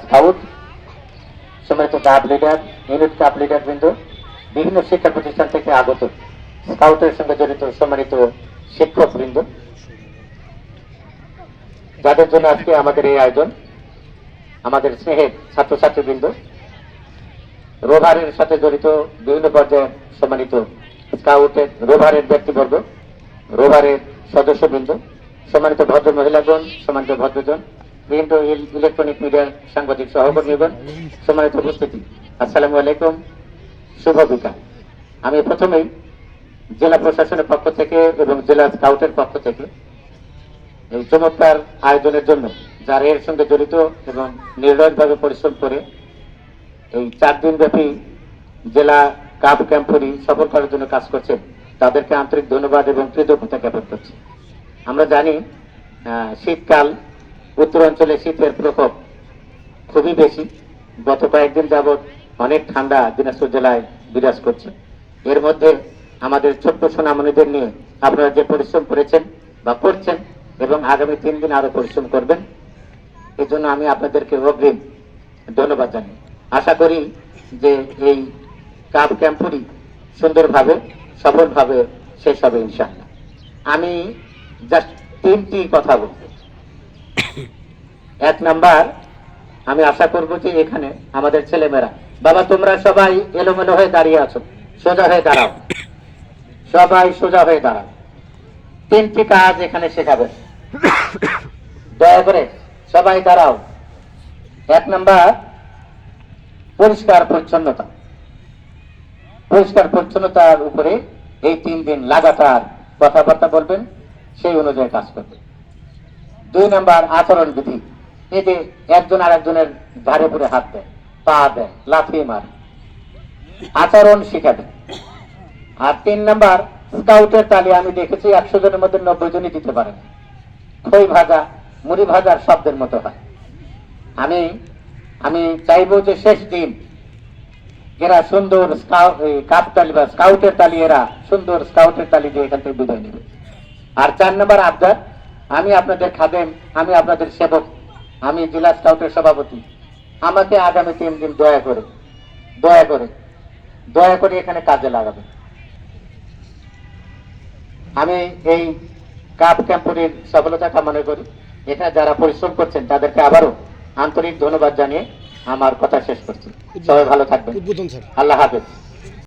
Scout, সম্মানিত club leader, unit club leader বৃন্দ, বিভিন্ন শিক্ষা প্রতিষ্ঠান থেকে আগত স্কাউটের সঙ্গে জড়িত সম্মানিত শিক্ষক বৃন্দ, যাদের জন্য আজকে আমাদের এই আয়োজন, আমাদের স্নেহের ছাত্রছাত্রী বৃন্দ, রোভারের সাথে জড়িত বিভিন্ন পর্যায়ের সম্মানিত স্কাউটের রোভারের ব্যক্তিবর্গ, রোভারের সদস্যবৃন্দ, সম্মানিত ভদ্র মহিলাগণ, সম্মানিত ভদ্রজন, প্রিন্ট ও ইলেকট্রনিক মিডিয়ার সাংবাদিক সহকর্মীগণ, সম্মানিত উপস্থিতি, আসসালামু আলাইকুম, শুভ বিকাল। আমি প্রথমেই জেলা প্রশাসনের পক্ষ থেকে এবং জেলা স্কাউটের পক্ষ থেকে এই চমৎকার আয়োজনের জন্য যারা এর সঙ্গে জড়িত এবং নির্দয়ভাবে পরিশ্রম করে এই 4 দিন ব্যাপী জেলা কাপ ক্যাম্পরি সফল করার জন্য কাজ করছে, তাদেরকে আন্তরিক ধন্যবাদ এবং কৃতজ্ঞতা জ্ঞাপন করছি। আমরা জানি শীতকাল, উত্তরাঞ্চলে শীতের প্রকোপ খুবই বেশি। গত কয়েকদিন যাবৎ অনেক ঠান্ডা দিনাজপুর জেলায় বিরাজ করছে। এর মধ্যে আমাদের ছোট্ট সোনামণিদের নিয়ে আপনারা যে পরিশ্রম করেছেন বা করছেন এবং আগামী 3 দিন আরো পরিশ্রম করবেন, এজন্য আমি আপনাদেরকে অগ্রিম ধন্যবাদ জানাই। আশা করি যে এই কাপ ক্যাম্পটি সুন্দরভাবে সফলভাবে শেষ হবে ইনশাআল্লাহ। আমি জাস্ট 3টি কথা বলব। 1 নাম্বার, আমি আশা করব যে এখানে আমাদের ছেলেমেয়েরা, বাবা তোমরা সবাই এলোমেলো হয়ে দাঁড়িয়ে আছো, সোজা হয়ে দাঁড়াও, সবাই সোজা হয়ে দাঁড়াও। 3টি কাজ এখানে শেখাবে, দয়া করে সবাই দাঁড়াও। 1 নাম্বার, পরিষ্কার পরিচ্ছন্নতা। পরিষ্কার পরিচ্ছন্নতার উপরে এই 3 দিন লাগাতার কথাবার্তা বলবেন, সেই অনুযায়ী কাজ করবেন। 2 নাম্বার, আচরণ বিধি। এই যে একজন আরেকজনের ঘাড়ে পরে হাত দেয়, পা দেয়, লাথি মারে, আচরণ শিখাবেন। আর 3 নাম্বার, স্কাউটের তালি আমি দেখেছি 100 জনের মধ্যে 90 জনই দিতে পারে না। খই ভাজা, মুড়ি ভাজার শব্দের মতো হয়। আমি চাইবো যে শেষ দিন এরা সুন্দর কাপ তালি বা স্কাউটের তালি, এরা সুন্দর স্কাউটের তালি দিয়ে এখান থেকে বিদায় নেবে। আর 4 নম্বর আবদার, আমি আপনাদের খাদেম, আমি আপনাদের সেবক, আমি জেলা স্কাউটের সভাপতি, আমাকে আগামী 3 দিন দয়া করে এখানে কাজে লাগাবেন। আমি এই কাপ ক্যাম্পের সফলতা কামনা করি। এখানে যারা পরিশ্রম করছেন তাদেরকে আবারও আন্তরিক ধন্যবাদ জানিয়ে আমার কথা শেষ করছি। সবাই ভালো থাকবেন, আল্লাহ হাফেজ।